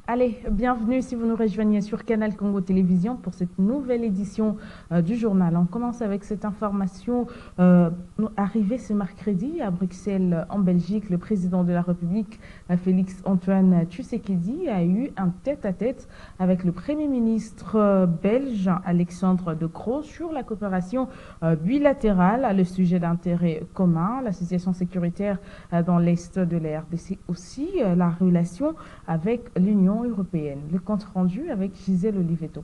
Allez, bienvenue si vous nous rejoignez sur Canal Congo Télévision pour cette nouvelle édition du journal. On commence avec cette information arrivée ce mercredi à Bruxelles, en Belgique. Le président de la République, Félix-Antoine Tshisekedi, a eu un tête-à-tête avec le Premier ministre belge, Alexandre De Croo, sur la coopération bilatérale, le sujet d'intérêt commun, l'association sécuritaire dans l'Est de la RDC aussi, la relation avec l'Union européenne. Le compte rendu avec Gisèle Oliveto.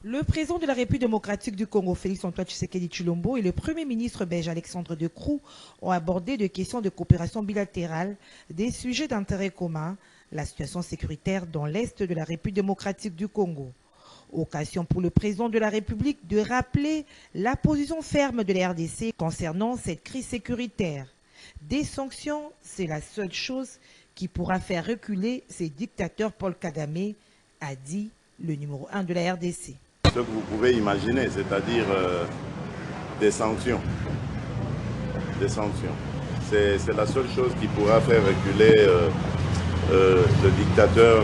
Le président de la République démocratique du Congo, Félix-Antoine Tshisekedi Tshilombo, et le Premier ministre belge Alexandre De Croo ont abordé des questions de coopération bilatérale, des sujets d'intérêt commun, la situation sécuritaire dans l'Est de la République démocratique du Congo. Occasion pour le président de la République de rappeler la position ferme de la RDC concernant cette crise sécuritaire. Des sanctions, c'est la seule chose qui pourra faire reculer ces dictateurs. Paul Kagame a dit le numéro 1 de la RDC. Ce que vous pouvez imaginer, c'est-à-dire des sanctions. Des sanctions. C'est la seule chose qui pourra faire reculer le dictateur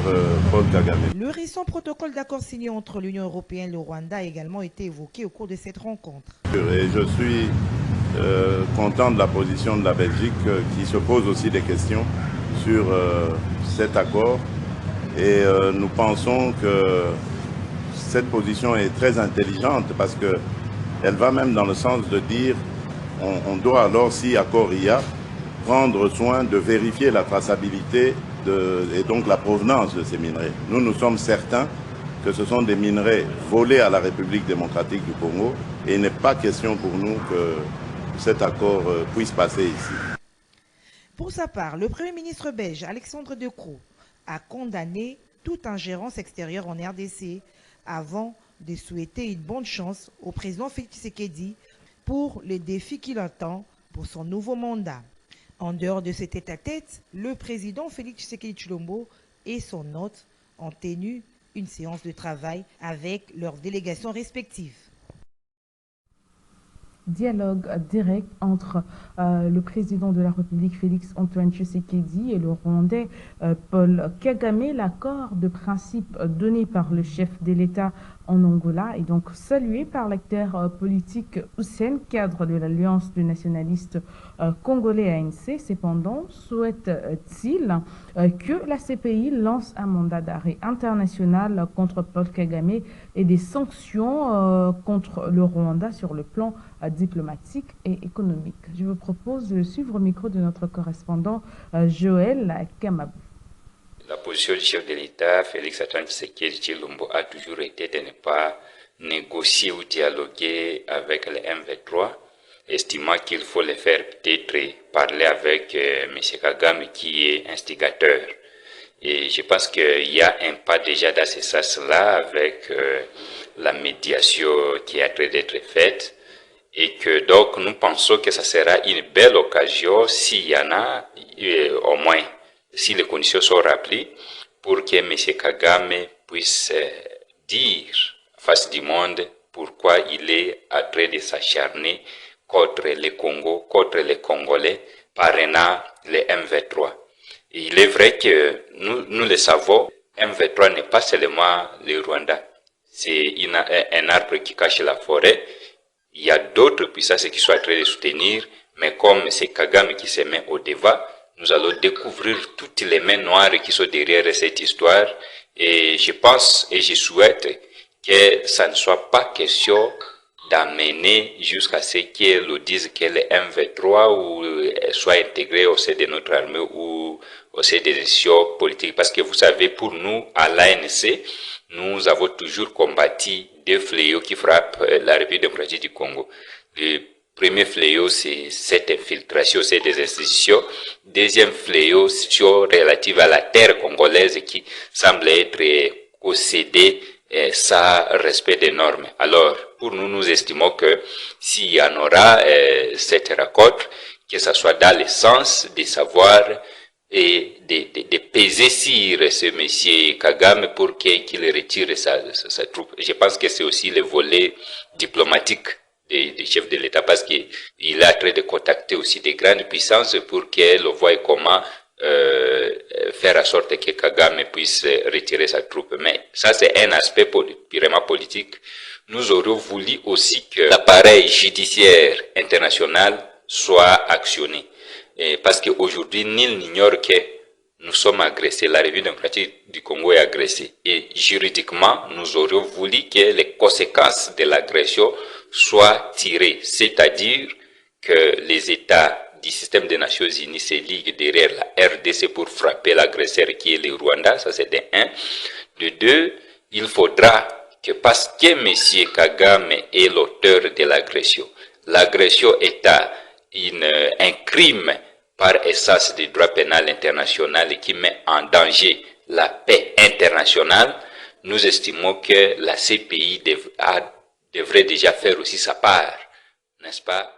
Paul Kagame. Le récent protocole d'accord signé entre l'Union européenne et le Rwanda a également été évoqué au cours de cette rencontre. Et je suis content de la position de la Belgique qui se pose aussi des questions sur cet accord. Et nous pensons que cette position est très intelligente parce qu'elle va même dans le sens de dire on doit alors, si accord il y a, prendre soin de vérifier la traçabilité et donc la provenance de ces minerais. Nous sommes certains que ce sont des minerais volés à la République démocratique du Congo et il n'est pas question pour nous que cet accord puisse passer ici. Pour sa part, le Premier ministre belge Alexandre De Croo a condamné toute ingérence extérieure en RDC avant de souhaiter une bonne chance au président Félix Tshisekedi pour les défis qu'il attend pour son nouveau mandat. En dehors de ce tête-à-tête, le président Félix Tshisekedi Tshilombo et son hôte ont tenu une séance de travail avec leurs délégations respectives. Dialogue direct entre le président de la République Félix-Antoine Tshisekedi et le Rwandais Paul Kagame. L'accord de principe donné par le chef de l'État en Angola est donc salué par l'acteur politique Hussein, cadre de l'Alliance des nationalistes congolais ANC. Cependant, souhaite-t-il que la CPI lance un mandat d'arrêt international contre Paul Kagame et des sanctions contre le Rwanda sur le plan diplomatique et économique. Je vous propose de suivre au micro de notre correspondant Joël Kamabou. La position du chef de l'État, Félix-Antoine Tshisekedi Tshilombo, a toujours été de ne pas négocier ou dialoguer avec les M23, estimant qu'il faut les faire peut-être parler avec M. Kagame qui est instigateur. Et je pense qu'il y a un pas déjà dans ce sens-là avec la médiation qui est en train d'être faite. Et que donc nous pensons que ça sera une belle occasion, s'il y en a, au moins, si les conditions sont remplies, pour que M. Kagame puisse dire face du monde pourquoi il est en train de s'acharner contre le Congo, contre les Congolais, parrainant les M23. Et il est vrai que nous le savons, M23 n'est pas seulement le Rwanda. C'est un arbre qui cache la forêt. Il y a d'autres puissances qui sont en train de soutenir, mais comme c'est Kagame qui se met au devant, nous allons découvrir toutes les mains noires qui sont derrière cette histoire. Et je pense et je souhaite que ça ne soit pas question d'amener jusqu'à ce qu'elle dise que les M23 ou soit intégrés au sein de notre armée ou au sein des décisions politiques. Parce que vous savez, pour nous, à l'ANC, nous avons toujours combattu deux fléaux qui frappent la République démocratique du Congo. Le premier fléau, c'est cette infiltration, c'est des institutions. Deuxième fléau, c'est relative à la terre congolaise qui semble être possédée sans respect des normes. Alors, pour nous, nous estimons que s'il y en aura cette rencontre, que ce soit dans le sens de savoir et de peser sur ce monsieur Kagame pour qu'il retire sa troupe. Je pense que c'est aussi le volet diplomatique des chefs de l'État parce qu'il est en train de contacter aussi des grandes puissances pour qu'elles voient comment faire en sorte que Kagame puisse retirer sa troupe. Mais ça, c'est un aspect purement politique. Nous aurions voulu aussi que l'appareil judiciaire international soit actionné. Parce qu'aujourd'hui, nul n'ignore que nous sommes agressés. La République démocratique du Congo est agressée. Et juridiquement, nous aurions voulu que les conséquences de l'agression soient tirées. C'est-à-dire que les États du système des Nations Unies se liguent derrière la RDC pour frapper l'agresseur qui est le Rwanda. Ça, c'est de 1. De 2, il faudra que parce que M. Kagame est l'auteur de l'agression est un crime par essence du droit pénal international qui met en danger la paix internationale, nous estimons que la CPI devrait déjà faire aussi sa part, n'est-ce pas?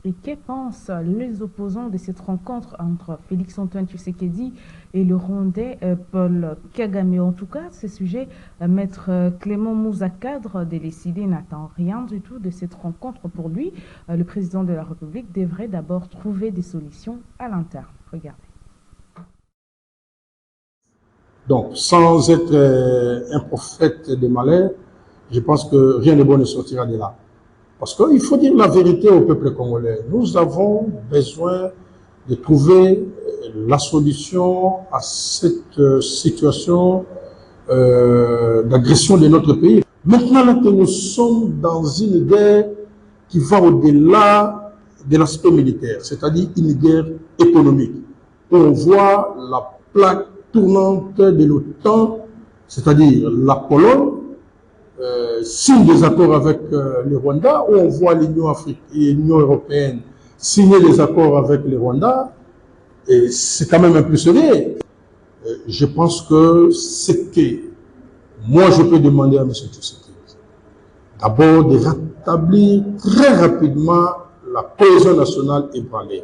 Et que pensent les opposants de cette rencontre entre Félix-Antoine Tshisekedi et le Rwandais Paul Kagame? En tout cas, ce sujet, Maître Clément Mouza Cadre de l'ECD n'attend rien du tout de cette rencontre. Pour lui, le président de la République devrait d'abord trouver des solutions à l'interne. Regardez. Donc, sans être un prophète de malheur, je pense que rien de bon ne sortira de là. Parce qu'il faut dire la vérité au peuple congolais. Nous avons besoin de trouver la solution à cette situation d'agression de notre pays. Maintenant là que nous sommes dans une guerre qui va au-delà de l'aspect militaire, c'est-à-dire une guerre économique. On voit la plaque tournante de l'OTAN, c'est-à-dire la Pologne, signe des accords avec le Rwanda, où on voit l'Union africaine et l'Union européenne signer des accords avec le Rwanda, et c'est quand même un peu serré. Je pense que c'est que moi je peux demander à M. Tshisekedi d'abord de rétablir très rapidement la cohésion nationale ébranlée.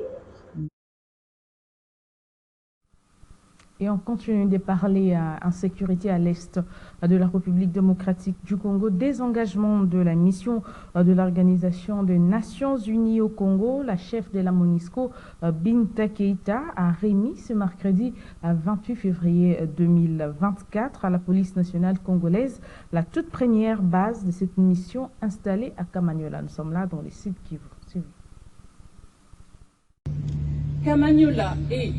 Et on continue de parler insécurité à l'est de la République démocratique du Congo. Désengagement de la mission de l'Organisation des Nations Unies au Congo. La chef de la MONUSCO, Binta Keïta, a remis ce mercredi 28 février 2024 à la police nationale congolaise la toute première base de cette mission installée à Kamanyola. Nous sommes là dans les sites Kivu. Kamanyola est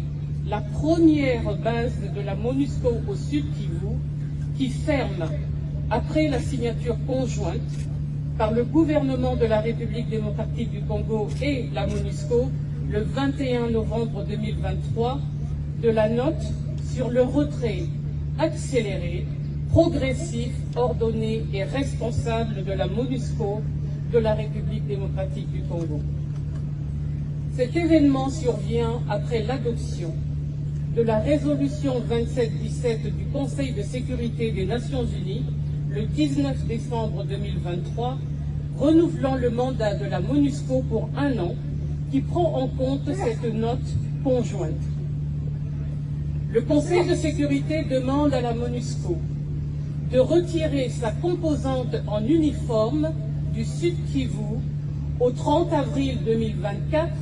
la première base de la MONUSCO au Sud Kivu qui ferme, après la signature conjointe par le gouvernement de la République démocratique du Congo et la MONUSCO le 21 novembre 2023, de la note sur le retrait accéléré, progressif, ordonné et responsable de la MONUSCO de la République démocratique du Congo. Cet événement survient après l'adoption de la résolution 2717 du Conseil de sécurité des Nations Unies le 19 décembre 2023, renouvelant le mandat de la MONUSCO pour 1 an, qui prend en compte cette note conjointe. Le Conseil de sécurité demande à la MONUSCO de retirer sa composante en uniforme du Sud Kivu au 30 avril 2024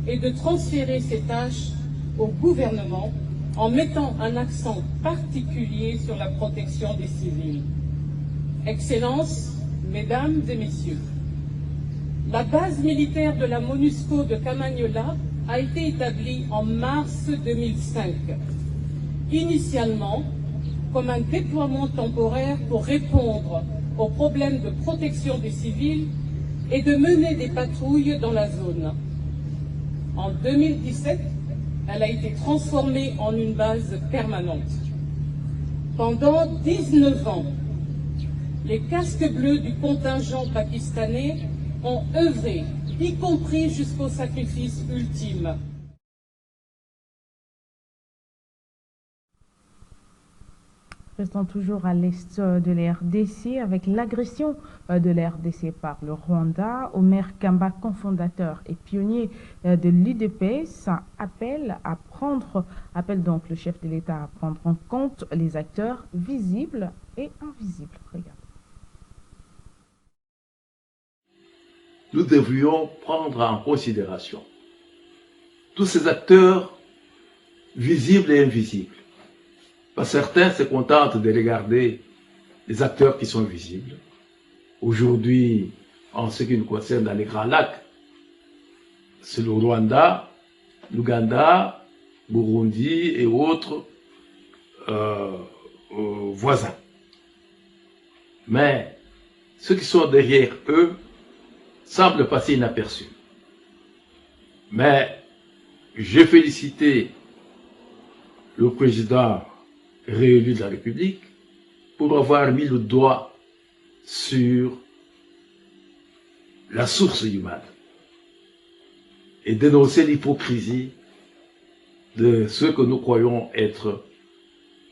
et de transférer ses tâches au gouvernement en mettant un accent particulier sur la protection des civils. Excellences, Mesdames et Messieurs, la base militaire de la MONUSCO de Kamanyola a été établie en mars 2005, initialement comme un déploiement temporaire pour répondre aux problèmes de protection des civils et de mener des patrouilles dans la zone. En 2017, elle a été transformée en une base permanente. Pendant 19 ans, les casques bleus du contingent pakistanais ont œuvré, y compris jusqu'au sacrifice ultime. Restons toujours à l'est de la RDC avec l'agression de la RDC par le Rwanda. Omer Kamba, cofondateur et pionnier de l'UDPS, appelle donc le chef de l'État à prendre en compte les acteurs visibles et invisibles. Regarde. Nous devrions prendre en considération tous ces acteurs visibles et invisibles. Certains se contentent de regarder les acteurs qui sont visibles. Aujourd'hui, en ce qui nous concerne dans les Grands Lacs, c'est le Rwanda, l'Ouganda, Burundi et autres voisins. Mais ceux qui sont derrière eux semblent passer inaperçus. Mais j'ai félicité le président réélu de la République pour avoir mis le doigt sur la source du mal et dénoncer l'hypocrisie de ceux que nous croyons être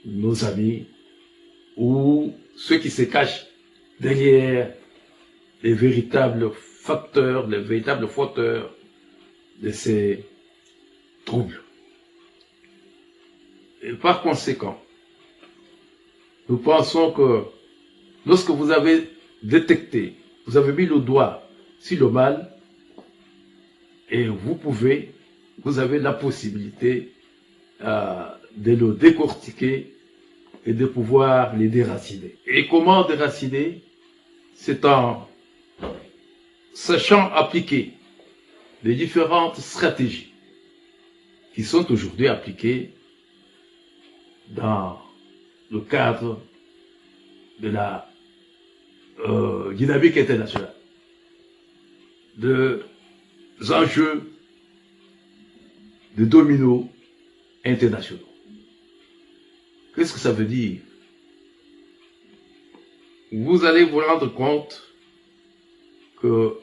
nos amis ou ceux qui se cachent derrière les véritables facteurs, les véritables fauteurs de ces troubles. Et par conséquent, nous pensons que lorsque vous avez détecté, vous avez mis le doigt sur le mal, et vous avez la possibilité de le décortiquer et de pouvoir les déraciner. Et comment déraciner? C'est en sachant appliquer les différentes stratégies qui sont aujourd'hui appliquées dans le cadre de la dynamique internationale, des enjeux de dominos internationaux. Qu'est-ce que ça veut dire? Vous allez vous rendre compte que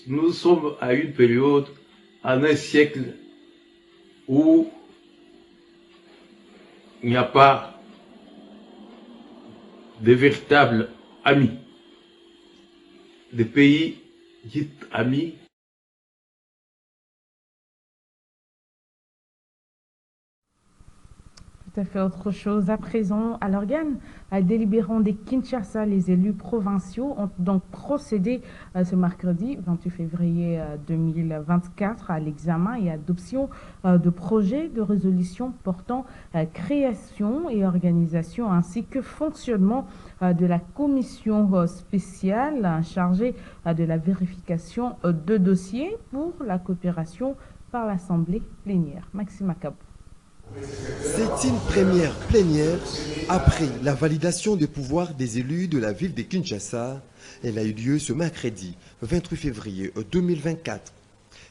nous sommes à une période, en un siècle, où il n'y a pas de véritables amis, des pays dits amis. Tout à fait autre chose. À présent, à l'organe délibérant des Kinshasa, les élus provinciaux ont donc procédé ce mercredi 28 février 2024 à l'examen et adoption de projets de résolution portant création et organisation ainsi que fonctionnement de la commission spéciale chargée de la vérification de dossiers pour la coopération par l'Assemblée plénière. Maxime Akabou. C'est une première plénière après la validation des pouvoirs des élus de la ville de Kinshasa. Elle a eu lieu ce mercredi 28 février 2024.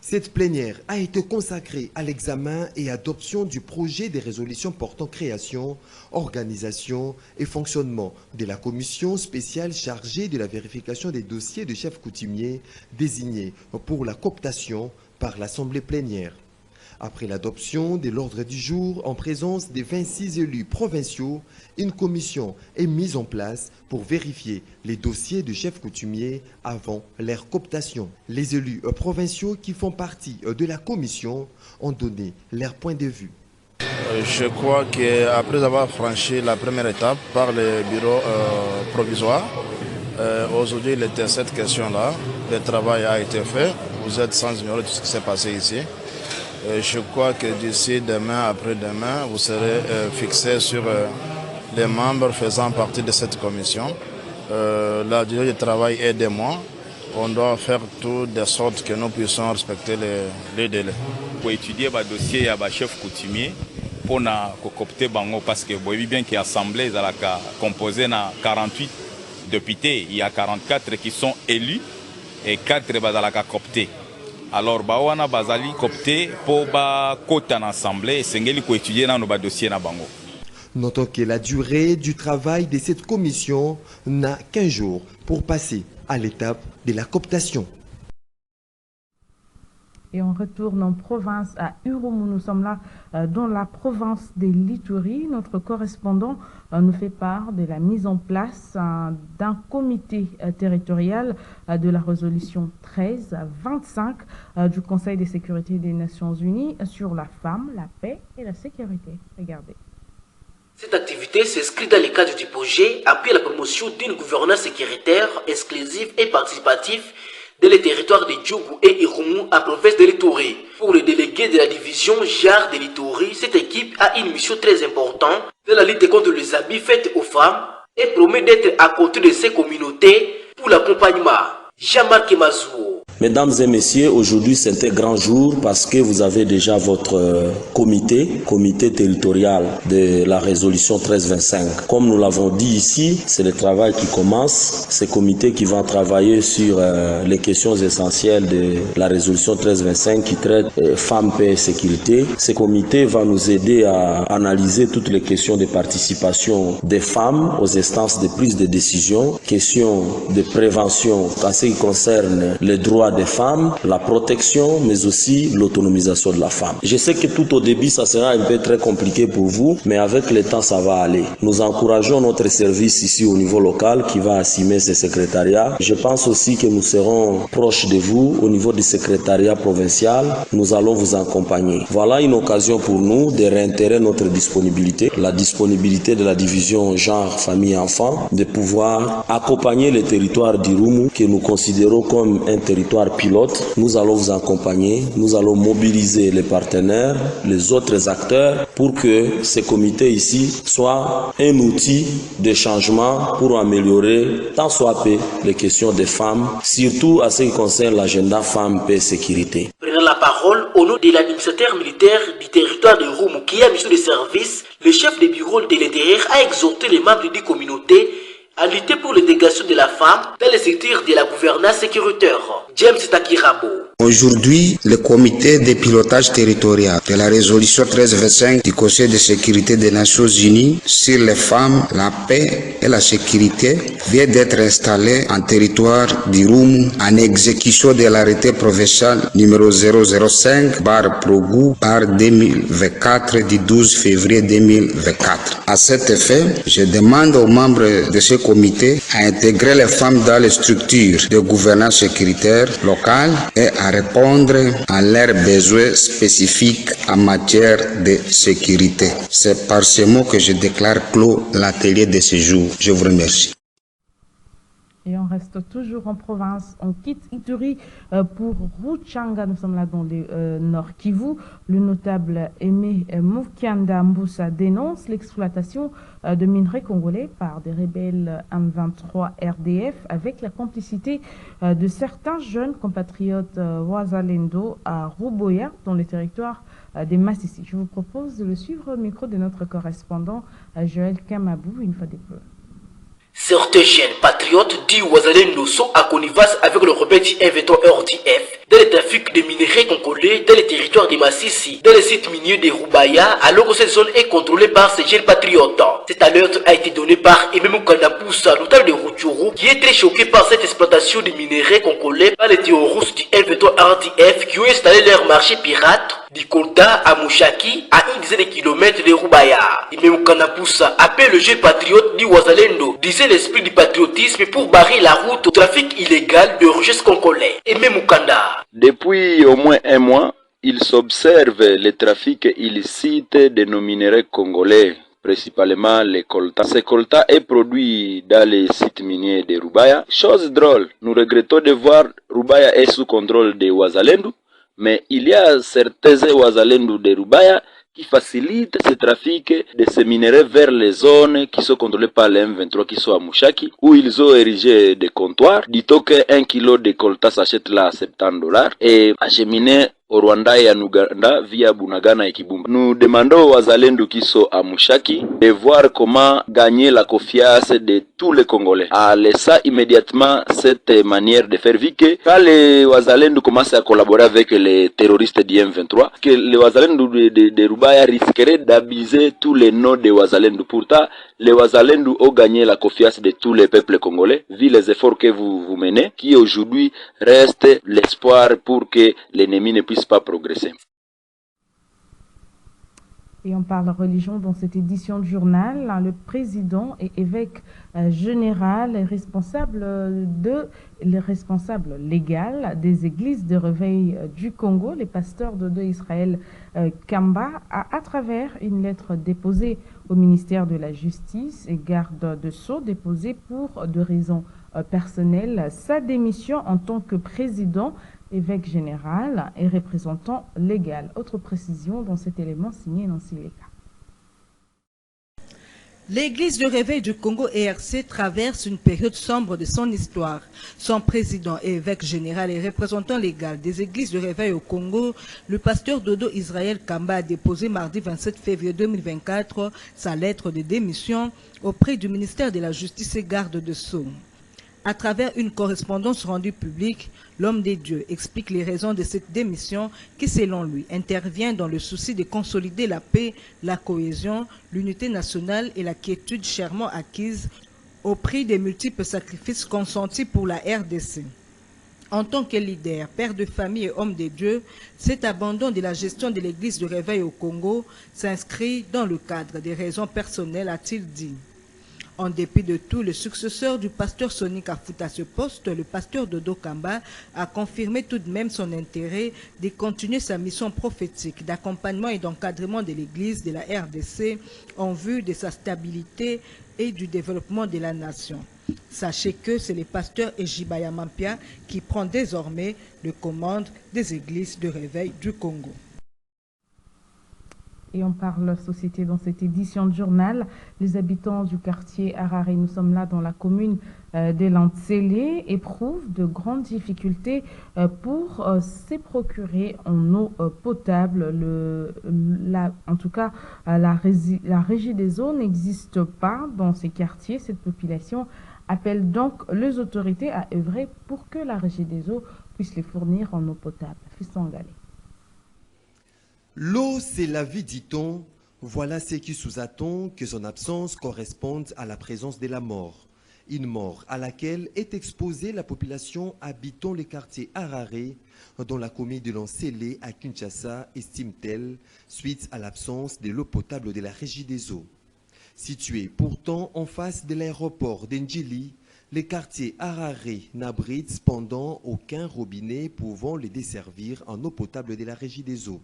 Cette plénière a été consacrée à l'examen et adoption du projet de résolution portant création, organisation et fonctionnement de la commission spéciale chargée de la vérification des dossiers de chefs coutumiers désignés pour la cooptation par l'Assemblée plénière. Après l'adoption de l'ordre du jour en présence des 26 élus provinciaux, une commission est mise en place pour vérifier les dossiers de chefs coutumiers avant leur cooptation. Les élus provinciaux qui font partie de la commission ont donné leur point de vue. Je crois qu'après avoir franchi la première étape par le bureau provisoire, aujourd'hui il était cette question-là, le travail a été fait, vous êtes sans ignorer tout ce qui s'est passé ici. Je crois que d'ici demain, après-demain, vous serez fixé sur les membres faisant partie de cette commission. La durée du travail est 2 mois. On doit faire tout de sorte que nous puissions respecter les délais. Pour étudier le dossier du chef coutumier, pour coopter bango parce que vous voyez bien que l'Assemblée est composée de 48 députés. Il y a 44 qui sont élus et 4 sont cooptés. Alors, bawana bazali copté pour côté en assemblée, sengeli ko étudier dans nos dossiers na bango. Notons que la durée du travail de cette commission n'a qu'un jour pour passer à l'étape de la cooptation. Et on retourne en province à Urumu. Nous sommes là dans la province des Lituri. Notre correspondant nous fait part de la mise en place d'un comité territorial de la résolution 1325 du Conseil de sécurité des Nations Unies sur la femme, la paix et la sécurité. Regardez. Cette activité s'inscrit dans le cadre du projet appuyé à la promotion d'une gouvernance sécuritaire, exclusive et participative dans les territoires de Djougou et Irumu en province de l'Ituri. Pour le délégué de la division JAR de l'Ituri, cette équipe a une mission très importante dans la lutte contre les abus faits aux femmes et promet d'être à côté de ces communautés pour l'accompagnement. Jean-Marc Mazou. Mesdames et messieurs, aujourd'hui c'est un grand jour parce que vous avez déjà votre comité territorial de la résolution 1325. Comme nous l'avons dit ici, c'est le travail qui commence. Ce comité qui va travailler sur les questions essentielles de la résolution 1325 qui traite femmes, paix et sécurité. Ce comité va nous aider à analyser toutes les questions de participation des femmes aux instances de prise de décision, questions de prévention en ce qui concerne les droits des femmes, la protection, mais aussi l'autonomisation de la femme. Je sais que tout au début, ça sera un peu très compliqué pour vous, mais avec le temps, ça va aller. Nous encourageons notre service ici au niveau local qui va assumer ce secrétariat. Je pense aussi que nous serons proches de vous au niveau du secrétariat provincial. Nous allons vous accompagner. Voilà une occasion pour nous de réitérer notre disponibilité, la disponibilité de la division genre, famille et enfants, de pouvoir accompagner les territoires d'Irumu que nous considérons comme un territoire pilote. Nous allons vous accompagner, nous allons mobiliser les partenaires, les autres acteurs pour que ce comité ici soit un outil de changement pour améliorer tant soit peu les questions des femmes, surtout à ce qui concerne l'agenda femmes, paix et sécurité. Prenant la parole au nom de l'administrateur militaire du territoire de Irumu qui a mission de service, le chef de bureau de l'intérieur a exhorté les membres des communautés à lutter pour l'intégration de la femme dans les secteurs de la gouvernance sécuritaire. James Takirabo. Aujourd'hui, le comité de pilotage territorial de la résolution 1325 du Conseil de sécurité des Nations Unies sur les femmes, la paix et la sécurité vient d'être installé en territoire d'Irumu en exécution de l'arrêté provincial numéro 005/Progou/2024 du 12 février 2024. À cet effet, je demande aux membres de ce comité à intégrer les femmes dans les structures de gouvernance sécuritaire locale et à répondre à leurs besoins spécifiques en matière de sécurité. C'est par ces mots que je déclare clos l'atelier de ce jour. Je vous remercie. Et on reste toujours en province. On quitte Ituri pour Ruchanga. Nous sommes là dans le Nord Kivu. Le notable Aimé Mukianda Mbusa dénonce l'exploitation de minerais congolais par des rebelles M23 RDF avec la complicité de certains jeunes compatriotes Wazalendo à Ruboya dans le territoire des Massissi. Je vous propose de le suivre au micro de notre correspondant Joël Kamabou une fois de plus. Certains jeunes patriotes du Wazalendo sont à connivence avec le rebelle du M23 RDF dans le trafic de minerais congolais dans les territoires des Massissi, dans les sites miniers de Rubaya, alors que cette zone est contrôlée par ces jeunes patriotes. Cette alerte a été donnée par Ememu Kanapoussa, notable de Rutshuru, qui est très choqué par cette exploitation de minerais congolais par les terroristes du M23 RDF qui ont installé leur marché pirate du Kolta à Mouchaki, à une dizaine de kilomètres de Rubaya. Ememu Kanapoussa appelle le jeune patriote du Wazalendo, disait l'esprit du patriotisme pour barrer la route au trafic illégal de richesses congolais. Ememu Kanda. Depuis au moins un mois, il s'observe le trafic illicite de nos minerais congolais, principalement les coltas. Ce colta est produit dans les sites miniers de Rubaya. Chose drôle, nous regrettons de voir Rubaya est sous contrôle des Wazalendo, mais il y a certains Wazalendo de Rubaya qui facilite ce trafic de ces minerais vers les zones qui sont contrôlées par les M23 qui sont à Mouchaki, où ils ont érigé des comptoirs. Dit-on qu'un kilo de colta s'achète là à $70 et acheminé au Rwanda et en Ouganda via Bunagana et Kibumba. Nous demandons aux Wazalendo qui sont à Mouchaki de voir comment gagner la confiance de tous les Congolais. À laisser immédiatement cette manière de faire vu que quand les Wazalendo commencent à collaborer avec les terroristes du M23, que les Wazalendo de Rubaya risqueraient d'abuser tous les noms des Wazalendo. Pourtant, les Wazalendo ont gagné la confiance de tous les peuples congolais, vu les efforts que vous menez, qui aujourd'hui reste l'espoir pour que l'ennemi ne puisse pas progresser. Et on parle religion dans cette édition du journal. Le président et évêque général est responsable légal des églises de réveil du Congo, les pasteurs de Israël Kamba, à travers une lettre déposée au ministère de la Justice et garde de Sceaux déposé pour de raisons personnelles sa démission en tant que président, évêque général et représentant légal. Autre précision dans cet élément signé Nancy Leka. L'Église de réveil du Congo ERC traverse une période sombre de son histoire. Son président et évêque général et représentant légal des églises de réveil au Congo, le pasteur Dodo Israël Kamba a déposé mardi 27 février 2024 sa lettre de démission auprès du ministère de la Justice et garde de Sceaux. À travers une correspondance rendue publique, l'homme des dieux explique les raisons de cette démission qui, selon lui, intervient dans le souci de consolider la paix, la cohésion, l'unité nationale et la quiétude chèrement acquise au prix des multiples sacrifices consentis pour la RDC. En tant que leader, père de famille et homme des dieux, cet abandon de la gestion de l'église de réveil au Congo s'inscrit dans le cadre des raisons personnelles, a-t-il dit. En dépit de tout, le successeur du pasteur Sonic Afout à ce poste, le pasteur Dodo Kamba, a confirmé tout de même son intérêt de continuer sa mission prophétique d'accompagnement et d'encadrement de l'Église de la RDC en vue de sa stabilité et du développement de la nation. Sachez que c'est le pasteur Ejibaya Mampia qui prend désormais le commande des églises de réveil du Congo. Et on parle société dans cette édition de journal. Les habitants du quartier Harare, nous sommes là dans la commune de Lantsele, éprouvent de grandes difficultés pour se procurer en eau potable. En tout cas, la régie des eaux n'existe pas dans ces quartiers. Cette population appelle donc les autorités à œuvrer pour que la régie des eaux puisse les fournir en eau potable. Fiston Galé. L'eau, c'est la vie, dit-on. Voilà ce qui sous-attend que son absence corresponde à la présence de la mort. Une mort à laquelle est exposée la population habitant le quartier Harare, dans la commune de Lantsele à Kinshasa, estime-t-elle, suite à l'absence de l'eau potable de la régie des eaux. Situé pourtant en face de l'aéroport d'Ndjili, le quartier Harare n'abrite cependant aucun robinet pouvant le desservir en eau potable de la régie des eaux.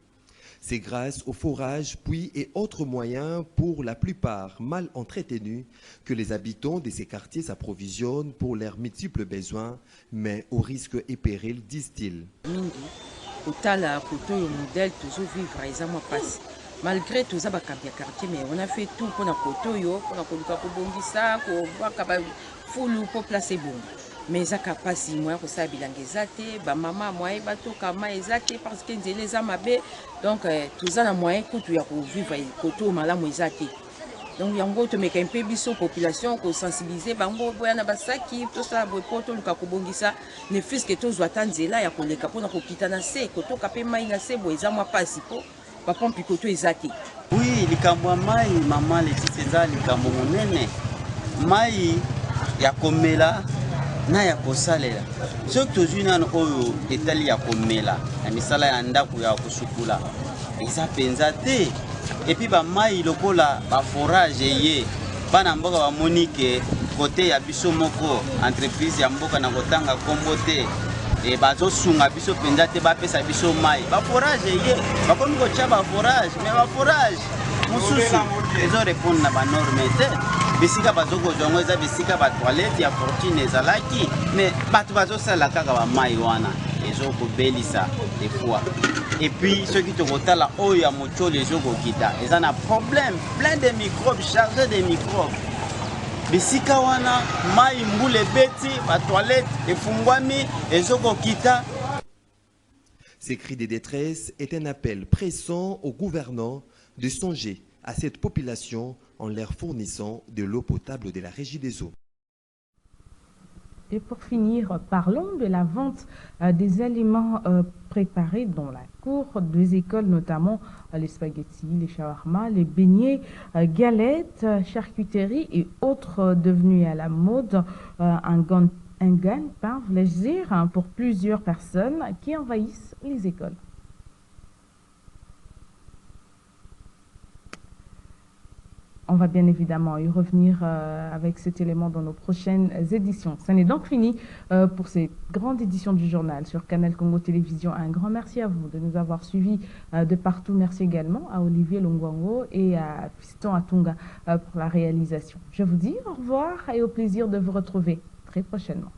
C'est grâce aux forages, puits et autres moyens, pour la plupart mal entretenus, que les habitants de ces quartiers s'approvisionnent pour leurs multiples besoins, mais au risque et péril, disent-ils. Malgré tout ça, quartier, mais on a fait tout pour la Kotoyo, pour la Kolukabongisa, pour placer bon. Mais ça capacité moi pour ça bilangezate ba maman moi bato kama ezate parce que les amabe donc tout ça na moyen kutu ya ko vivre koto malamu ezate donc yango to meka un peu biso population ko sensibiliser bango boya na basaki tout ça bo poto luka ko bongisa ne fils que to zwa tanzela ya ko leka pona ko kitana se koto kapé mai na se bo ezamwa pasi po ba pompi koto ezate. Oui, likambo mai maman les titseza likambo monene mai ya komela na ya kosalela soki tozwi nano oyo etali ya komela na misala ya ndako ya kosukula eza mpenza te epi bamai lokola baforage ye bana mboka bamoni ke kote ya biso moko entreprise ya mboka na kotanga kombo te e bazosunga biso mpenza te bapesa biso mai baforage ye bakomi kotya baforage me baforage mosusu ezorépondre na banorme te bisika bazokozwango eza bisika batoilette ya fortune ezalaki me bato bazosala kaka bamai wana ezokobelisa efoi epuis soki tokotala oyo ya motyolo ezokokita eza na problème plein de microbes chargé de microbes bisika wana mai mbula ebeti batoilette efungwami ezokokita. Ces cris de détresse est un appel pressant aux gouvernants de songer à cette population en leur fournissant de l'eau potable de la régie des eaux. Et pour finir, parlons de la vente des aliments préparés dans la cour des écoles, notamment les spaghettis, les shawarma, les beignets, galettes, charcuteries et autres devenus à la mode. Un gagne-pain plaisir pour plusieurs personnes qui envahissent les écoles. On va bien évidemment y revenir avec cet élément dans nos prochaines éditions. Ça n'est donc fini pour cette grande édition du journal sur Canal Congo Télévision. Un grand merci à vous de nous avoir suivis de partout. Merci également à Olivier Longwango et à Fiston Atunga pour la réalisation. Je vous dis au revoir et au plaisir de vous retrouver très prochainement.